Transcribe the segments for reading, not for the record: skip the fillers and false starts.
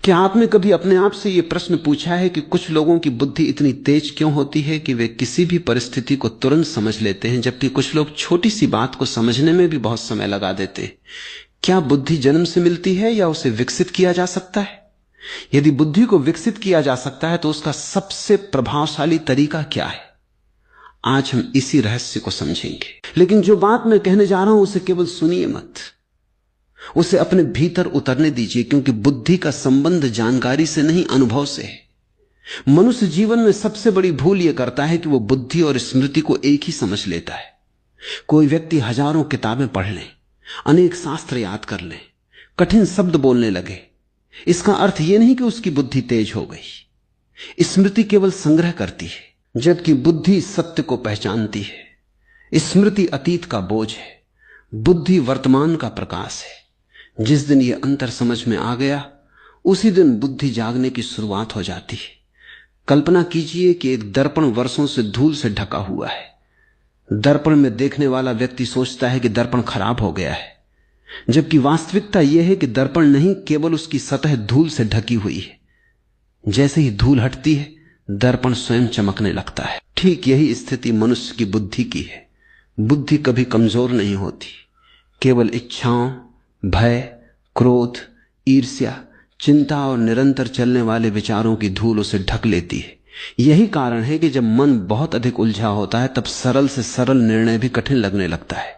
क्या आपने कभी अपने आप से यह प्रश्न पूछा है कि कुछ लोगों की बुद्धि इतनी तेज क्यों होती है कि वे किसी भी परिस्थिति को तुरंत समझ लेते हैं, जबकि कुछ लोग छोटी सी बात को समझने में भी बहुत समय लगा देते हैं? क्या बुद्धि जन्म से मिलती है या उसे विकसित किया जा सकता है? यदि बुद्धि को विकसित किया जा सकता है तो उसका सबसे प्रभावशाली तरीका क्या है? आज हम इसी रहस्य को समझेंगे। लेकिन जो बात मैं कहने जा रहा हूं उसे केवल सुनिए मत, उसे अपने भीतर उतरने दीजिए, क्योंकि बुद्धि का संबंध जानकारी से नहीं, अनुभव से है। मनुष्य जीवन में सबसे बड़ी भूल यह करता है कि वो बुद्धि और स्मृति को एक ही समझ लेता है। कोई व्यक्ति हजारों किताबें पढ़ ले, अनेक शास्त्र याद कर ले, कठिन शब्द बोलने लगे, इसका अर्थ यह नहीं कि उसकी बुद्धि तेज हो गई। स्मृति केवल संग्रह करती है, जबकि बुद्धि सत्य को पहचानती है। स्मृति अतीत का बोझ है, बुद्धि वर्तमान का प्रकाश है। जिस दिन यह अंतर समझ में आ गया, उसी दिन बुद्धि जागने की शुरुआत हो जाती है। कल्पना कीजिए कि एक दर्पण वर्षों से धूल से ढका हुआ है। दर्पण में देखने वाला व्यक्ति सोचता है कि दर्पण खराब हो गया है, जबकि वास्तविकता यह है कि दर्पण नहीं, केवल उसकी सतह धूल से ढकी हुई है। जैसे ही धूल हटती है, दर्पण स्वयं चमकने लगता है। ठीक यही स्थिति मनुष्य की बुद्धि की है। बुद्धि कभी कमजोर नहीं होती, केवल इच्छाओं, भय, क्रोध, ईर्ष्या, चिंता और निरंतर चलने वाले विचारों की धूल उसे ढक लेती है। यही कारण है कि जब मन बहुत अधिक उलझा होता है तब सरल से सरल निर्णय भी कठिन लगने लगता है,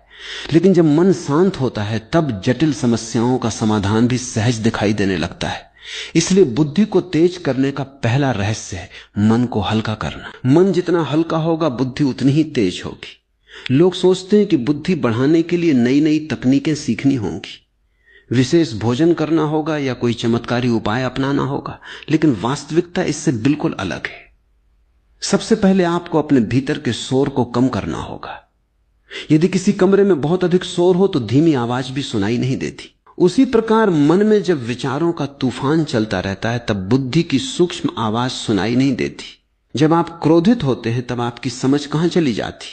लेकिन जब मन शांत होता है तब जटिल समस्याओं का समाधान भी सहज दिखाई देने लगता है। इसलिए बुद्धि को तेज करने का पहला रहस्य है मन को हल्का करना। मन जितना हल्का होगा, बुद्धि उतनी ही तेज होगी। लोग सोचते हैं कि बुद्धि बढ़ाने के लिए नई नई तकनीकें सीखनी होंगी, विशेष भोजन करना होगा या कोई चमत्कारी उपाय अपनाना होगा, लेकिन वास्तविकता इससे बिल्कुल अलग है। सबसे पहले आपको अपने भीतर के शोर को कम करना होगा। यदि किसी कमरे में बहुत अधिक शोर हो तो धीमी आवाज भी सुनाई नहीं देती। उसी प्रकार मन में जब विचारों का तूफान चलता रहता है तब बुद्धि की सूक्ष्म आवाज सुनाई नहीं देती। जब आप क्रोधित होते हैं तब आपकी समझ कहां चली जाती?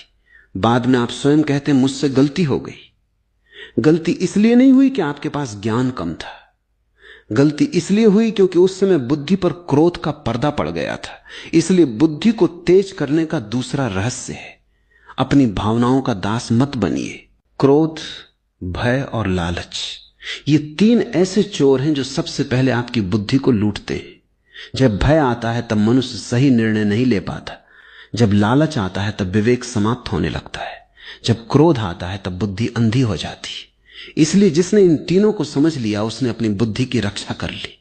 बाद में आप स्वयं कहते हैं मुझसे गलती हो गई। गलती इसलिए नहीं हुई कि आपके पास ज्ञान कम था, गलती इसलिए हुई क्योंकि उस समय बुद्धि पर क्रोध का पर्दा पड़ गया था। इसलिए बुद्धि को तेज करने का दूसरा रहस्य है, अपनी भावनाओं का दास मत बनिए। क्रोध, भय और लालच, ये तीन ऐसे चोर हैं जो सबसे पहले आपकी बुद्धि को लूटते हैं। जब भय आता है तब मनुष्य सही निर्णय नहीं ले पाता, जब लालच आता है तब विवेक समाप्त होने लगता है, जब क्रोध आता है तब बुद्धि अंधी हो जाती है। इसलिए जिसने इन तीनों को समझ लिया उसने अपनी बुद्धि की रक्षा कर ली।